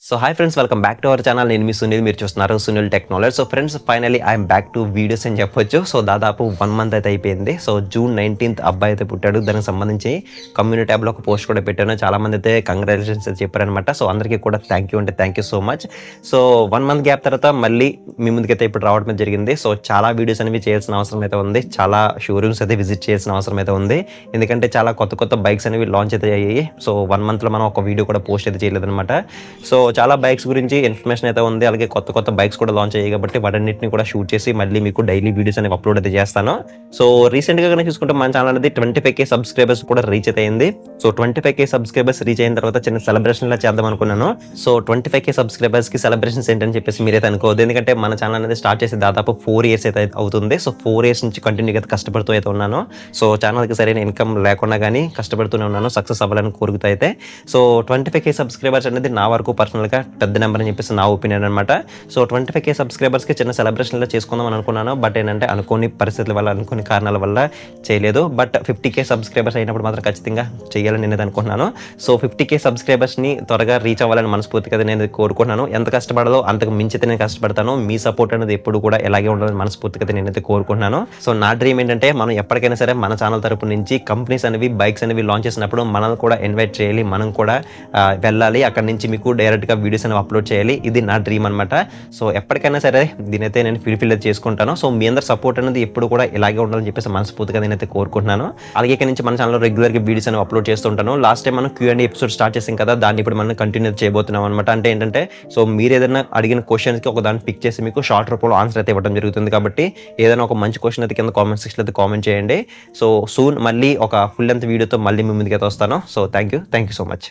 So hi friends, welcome back to our channel. నేను మీ సునీల్, మీరు చూస్తున్నారు Sunil technology. So friends, finally I'm back to videos అని చెప్పొచ్చు. So దాదాపు 1 మంత్ అయితే అయిపోయింది. సో June 19th అబ్బాయి అయితే పుట్టాడు. దానికి సంబంధించి కమ్యూనిటీ ట్యాబ్లో ఒక పోస్ట్ కూడా పెట్టాను. చాలామంది అయితే కంగ్రాచులేషన్స్ అయితే చెప్పారనమాట. సో అందరికీ కూడా thank you so much. So 1 month gap తర్వాత మళ్ళీ మీ ముందుకైతే ఇప్పుడు రావడం జరిగింది. సో చాలా వీడియోస్ అనేవి చేయాల్సిన అవసరం అయితే ఉంది. చాలా షోరూమ్స్ అయితే విజిట్ చేయాల్సిన అవసరం అయితే ఉంది. ఎందుకంటే చాలా కొత్త బైక్స్ అనేవి లాంచ్ అయితే అయ్యాయి. సో 1 మంత్లో మనం ఒక వీడియో కూడా పోస్ట్ అయితే చేయలేదన్నమాట. సో చాలా బైక్స్ గురించి ఇన్ఫర్మేషన్ అయితే ఉంది. అలాగే కొత్త బైక్స్ కూడా లాంచ్ అయ్యాయి కాబట్టి వాటన్నిటిని కూడా షూట్ చేసి మళ్ళీ మీకు డైలీ వీడియోస్ అనేవి అప్లోడ్ అయితే చేస్తాను. సో రీసెంట్గా కనుక చూసుకుంటే మన ఛానల్ అనేది 25K సబ్స్క్రైబర్స్ కూడా రీచ్ అయితే అయింది. సో 25K సబ్స్క్రైబర్స్ రీచ్ అయిన తర్వాత చిన్న సెలబ్రేషన్ లా చేద్దాం అనుకున్నాను. సో 25K సబ్స్క్రైబర్స్ కి సెలబ్రేషన్స్ ఏంటని చెప్పేసి మీరైతే అనుకోవద్దు. ఎందుకంటే మన ఛానల్ అనేది స్టార్ట్ చేసి దాదాపు 4 years అయితే అవుతుంది. సో 4 years నుంచి కంటిన్యూగా కష్టపడుతూ అయితే ఉన్నాను. సో ఛానల్కి సరైన ఇన్కమ్ లేకుండా కానీ కష్టపడుతూనే ఉన్నాను, సక్సెస్ అవ్వాలని కోరుకుతూ అయితే. సో 25K సబ్స్క్రైబర్స్ అనేది నా వరకు పర్సనల్గా పెద్ద నెంబర్ అని చెప్పేసి నా ఒపీనియన్ అనమాట. సో 25K సబ్స్క్రైబర్స్కి చిన్న సెలబ్రేషన్లో చేసుకుందాం అని అనుకున్నాను. బట్ ఏంటంటే అనుకోని పరిస్థితుల వల్ల, అనుకోని కారణాల వల్ల చేయలేదు. బట్ 50K సబ్స్క్రైబర్స్ అయినప్పుడు మాత్రం ఖచ్చితంగా చేయాలని నేను అనుకుంటున్నాను. సో 50K సబ్స్క్రైబర్స్ని త్వరగా రీచ్ అవ్వాలని మనస్ఫూర్తిగా నేను కోరుకుంటున్నాను. ఎంత కష్టపడాలో అంతకు మించితే నేను కష్టపడతాను. మీ సపోర్ట్ అనేది ఎప్పుడు కూడా ఎలాగే ఉండాలని మనస్ఫూర్తిగా నేనైతే కోరుకుంటున్నాను. సో నా డ్రీమ్ ఏంటంటే మనం ఎప్పటికైనా సరే మన ఛానల్ తరపు నుంచి కంపెనీస్ అనేవి బైక్స్ అనేవి లాంచ్ చేసినప్పుడు మనల్ని కూడా ఇన్వైట్ చేయాలి, మనం కూడా వెళ్ళాలి, అక్కడ నుంచి మీకు డైరెక్ట్గా వీడియోస్ అనేవి అప్లోడ్ చేయాలి. ఇది నా డ్రీమ్ అనమాట. సో ఎప్పటికైనా సరే దీనైతే నేను ఫుల్ఫిల్ చేసుకుంటాను. సో మీ అందరి సపోర్ట్ అనేది ఎప్పుడు కూడా ఇలాగే ఉండాలని చెప్పేసి మనస్ఫూర్తిగా నేనైతే కోరుకుంటున్నాను. అలాగే ఇక్కడ నుంచి మన ఛానల్లో రెగ్యులర్గా వీడియోస్ అనేవి అప్లోడ్ చేస్తుంటాను. లాస్ట్ టైం మనం Q&A ఎపిసోడ్ స్టార్ట్ చేసాం కదా, దాన్ని ఇప్పుడు మనం కంటిన్యూ చేయబోతున్నాం అనమాట. అంటే ఏంటంటే సో మీరు ఏదైనా అడిగిన క్వశ్చన్స్కి ఒక దాన్ని పిక్ చేసి మీకు షార్ట్ రూపంలో ఆన్సర్ అయితే ఇవ్వడం జరుగుతుంది. కాబట్టి ఏదైనా ఒక మంచి క్వశ్చన్ అయితే కింద కామెంట్ సెక్షన్లో అయితే కామెంట్ చేయండి. సో సూన్ మళ్ళీ ఒక ఫుల్ లెంత్ వీడియోతో మళ్ళీ మీ ముందుకైతే వస్తాను. So thank you so much.